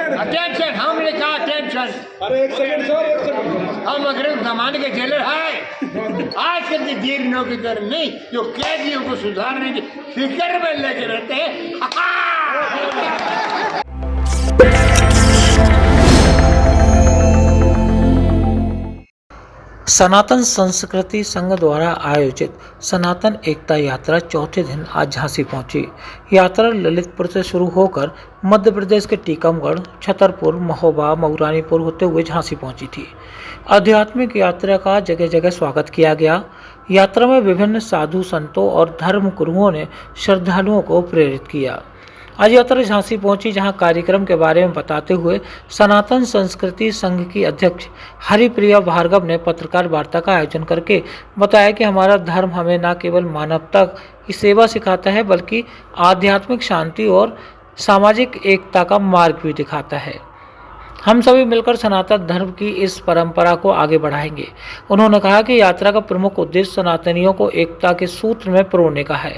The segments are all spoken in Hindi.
अटेंशन, हमने कहा अटेंशन। अरे एक सेकंड सर, एक सेकंड। हम अंग्रेज जमाने के जेलर हैं। आज के देर नौकरी कर नहीं, जो कैदियों को सुधारने की फिक्र में लेके रहते हैं। सनातन संस्कृति संघ द्वारा आयोजित सनातन एकता यात्रा चौथे दिन आज झांसी पहुंची। यात्रा ललितपुर से शुरू होकर मध्य प्रदेश के टीकमगढ़, छतरपुर, महोबा, मऊरानीपुर होते हुए झांसी पहुंची थी। आध्यात्मिक यात्रा का जगह जगह स्वागत किया गया। यात्रा में विभिन्न साधु संतों और धर्म गुरुओं ने श्रद्धालुओं को प्रेरित किया। आज यात्रा झांसी पहुंची, जहां कार्यक्रम के बारे में बताते हुए सनातन संस्कृति संघ की अध्यक्ष हरिप्रिया भार्गव ने पत्रकार वार्ता का आयोजन करके बताया कि हमारा धर्म हमें न केवल मानवता की सेवा सिखाता है, बल्कि आध्यात्मिक शांति और सामाजिक एकता का मार्ग भी दिखाता है। हम सभी मिलकर सनातन धर्म की इस परंपरा को आगे बढ़ाएंगे। उन्होंने कहा कि यात्रा का प्रमुख उद्देश्य सनातनियों को एकता के सूत्र में पिरोने का है।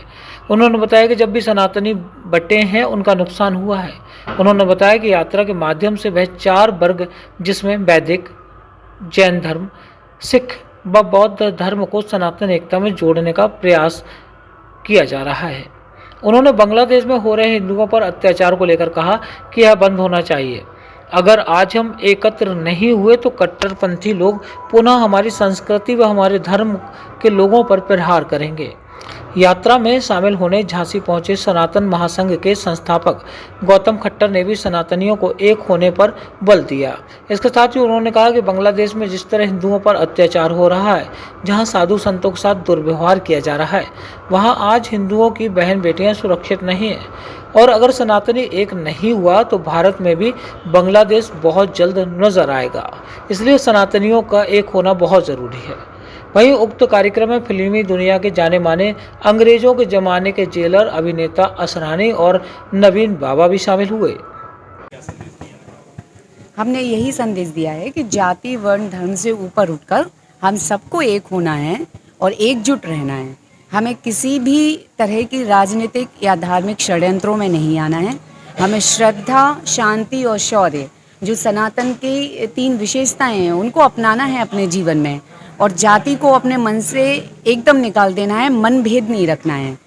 उन्होंने बताया कि जब भी सनातनी बटे हैं, उनका नुकसान हुआ है। उन्होंने बताया कि यात्रा के माध्यम से वह 4 वर्ग, जिसमें वैदिक, जैन धर्म, सिख व बौद्ध धर्म को सनातन एकता में जोड़ने का प्रयास किया जा रहा है। उन्होंने बांग्लादेश में हो रहे हिंदुओं पर अत्याचार को लेकर कहा कि यह बंद होना चाहिए। अगर आज हम एकत्र नहीं हुए तो कट्टरपंथी लोग पुनः हमारी संस्कृति व हमारे धर्म के लोगों पर प्रहार करेंगे। यात्रा में शामिल होने झांसी पहुंचे सनातन महासंघ के संस्थापक गौतम खट्टर ने भी सनातनियों को एक होने पर बल दिया। इसके साथ ही उन्होंने कहा कि बांग्लादेश में जिस तरह हिंदुओं पर अत्याचार हो रहा है, जहां साधु संतों के साथ दुर्व्यवहार किया जा रहा है, वहां आज हिंदुओं की बहन बेटियां सुरक्षित नहीं हैं। और अगर सनातनी एक नहीं हुआ तो भारत में भी बांग्लादेश बहुत जल्द नजर आएगा। इसलिए सनातनियों का एक होना बहुत ज़रूरी है। वहीं उक्त कार्यक्रम में फिल्मी दुनिया के जाने माने अंग्रेजों के जमाने के जेलर अभिनेता असरानी और नवीन बाबा भी शामिल हुए। हमने यही संदेश दिया है कि जाति, वर्ण, धर्म से ऊपर उठकर हम सबको एक होना है और एकजुट रहना है। हमें किसी भी तरह की राजनीतिक या धार्मिक षड्यंत्रों में नहीं आना है। हमें श्रद्धा, शांति और शौर्य, जो सनातन की 3 विशेषताएं हैं, उनको अपनाना है अपने जीवन में। और जाति को अपने मन से एकदम निकाल देना है, मन भेद नहीं रखना है।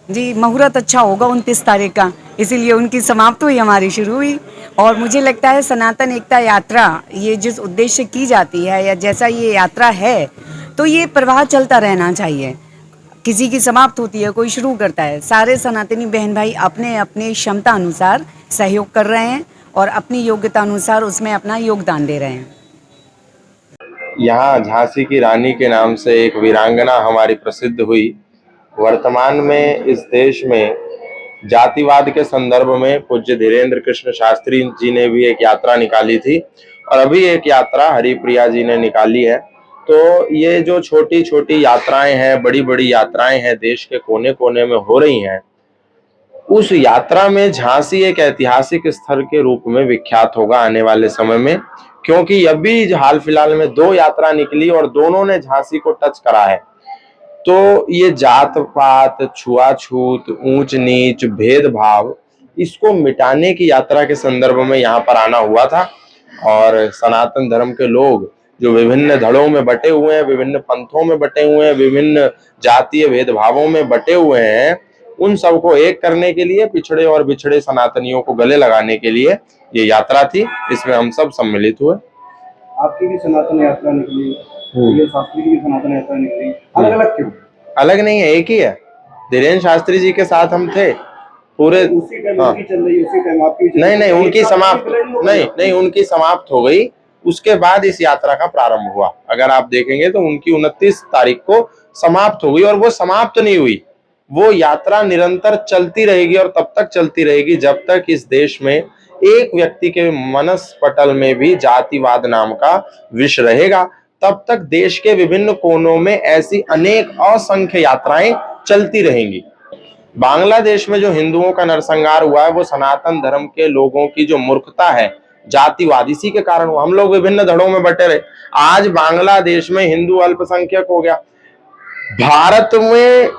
जी, मुहूर्त अच्छा होगा 29 तारीख का, इसीलिए उनकी समाप्त हुई, हमारी शुरू हुई। और मुझे लगता है सनातन एकता यात्रा, ये जिस उद्देश्य की जाती है या जैसा ये यात्रा है, तो ये प्रवाह चलता रहना चाहिए। किसी की समाप्त होती है, कोई शुरू करता है। सारे सनातनी बहन भाई अपने अपने क्षमता अनुसार सहयोग कर रहे हैं और अपनी योग्यता अनुसार उसमें अपना योगदान दे रहे हैं। यहाँ झांसी की रानी के नाम से एक वीरांगना हमारी प्रसिद्ध हुई। वर्तमान में इस देश में जातिवाद के संदर्भ में पूज्य धीरेन्द्र कृष्ण शास्त्री जी ने भी एक यात्रा निकाली थी और अभी एक यात्रा हरिप्रिया जी ने निकाली है। तो ये जो छोटी छोटी यात्राएं हैं, बड़ी बड़ी यात्राएं हैं, देश के कोने कोने में हो रही हैं, उस यात्रा में झांसी एक ऐतिहासिक स्थल के रूप में विख्यात होगा आने वाले समय में, क्योंकि अभी हाल फिलहाल में 2 यात्रा निकली और दोनों ने झांसी को टच करा है। तो ये जात पात, छुआछूत, ऊंच नीच, भेदभाव, इसको मिटाने की यात्रा के संदर्भ में यहाँ पर आना हुआ था। और सनातन धर्म के लोग जो विभिन्न धड़ों में बटे हुए हैं, विभिन्न पंथों में बटे हुए हैं, विभिन्न जातीय भेदभावों में बटे हुए हैं, उन सबको एक करने के लिए, पिछड़े और बिछड़े सनातनियों को गले लगाने के लिए ये यात्रा थी। इसमें हम सब सम्मिलित हुए। आपकी भी सनातन यात्रा निकली, शास्त्री की भी सनातन यात्रा निकली, अलग अलग क्यों? अलग नहीं है, एक ही है। धीरेन्द्र शास्त्री जी के साथ हम थे पूरे। उसी टाइम उनकी चल रही, उसी टाइम आपकी नहीं, उनकी समाप्त नहीं, उनकी समाप्त हो गई। उसके बाद इस यात्रा का प्रारंभ हुआ। अगर आप देखेंगे तो उनकी 29 तारीख को समाप्त हो गई और वो समाप्त नहीं हुई। वो यात्रा निरंतर चलती रहेगी और तब तक चलती रहेगी जब तक इस देश में एक व्यक्ति के मनस पटल में भी जातिवाद नाम का विष रहेगा। तब तक देश के विभिन्न कोनों में ऐसी अनेक असंख्य यात्राएं चलती रहेंगी। बांग्लादेश में जो हिंदुओं का नरसंहार हुआ है, वो सनातन धर्म के लोगों की जो मूर्खता है, जातिवाद, इसी के कारण हुआ। हम लोग विभिन्न धड़ों में बटे रहे। आज बांग्लादेश में हिंदू अल्पसंख्यक हो गया। भारत में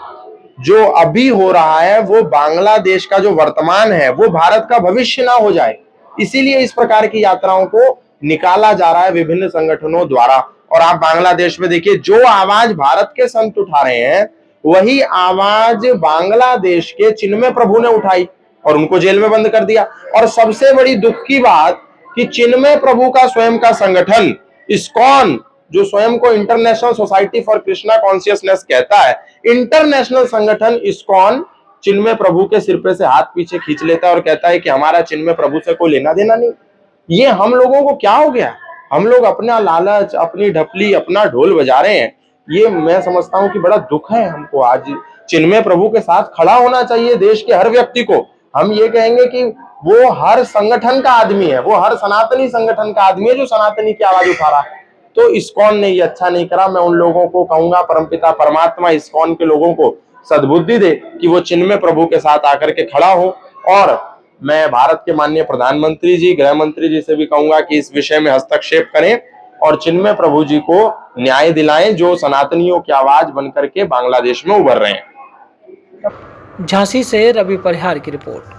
जो अभी हो रहा है वो बांग्लादेश का जो वर्तमान है वो भारत का भविष्य ना हो जाए, इसीलिए इस प्रकार की यात्राओं को निकाला जा रहा है विभिन्न संगठनों द्वारा। और आप बांग्लादेश में देखिए, जो आवाज भारत के संत उठा रहे हैं वही आवाज बांग्लादेश के चिन्मय प्रभु ने उठाई और उनको जेल में बंद कर दिया। और सबसे बड़ी दुख की बात कि चिन्मय प्रभु का स्वयं का संगठन इस्कॉन, जो स्वयं को international society for Krishna consciousness कहता है, इंटरनेशनल संगठन इस्कॉन चिन्मय प्रभु के सिर पे से हाथ पीछे खींच लेता है और कहता है कि हमारा चिन्मय प्रभु से कोई लेना देना नहीं। ये हम लोगों को क्या हो गया? हम लोग अपना लालच, अपनी ढपली, अपना ढोल बजा रहे हैं। ये मैं समझता हूं कि बड़ा दुख है हमको। आज चिन्मय प्रभु के साथ खड़ा होना चाहिए देश के हर व्यक्ति को। हम ये कहेंगे कि वो हर संगठन का आदमी है, वो हर सनातनी संगठन का आदमी है जो सनातनी की आवाज उठा रहा है। तो इस्कॉन ने ये अच्छा नहीं करा। मैं उन लोगों को कहूंगा, परमपिता परमात्मा इस्कॉन के लोगों को सद्बुद्धि दे कि वो चिन्मय प्रभु के साथ आकर के खड़ा हो। और मैं भारत के माननीय प्रधानमंत्री जी, गृह मंत्री जी से भी कहूंगा कि इस विषय में हस्तक्षेप करें और चिन्मय प्रभु जी को न्याय दिलाएं, जो सनातनियों की आवाज बनकर के बांग्लादेश में उभर रहे हैं। झांसी से रवि परिहार की रिपोर्ट।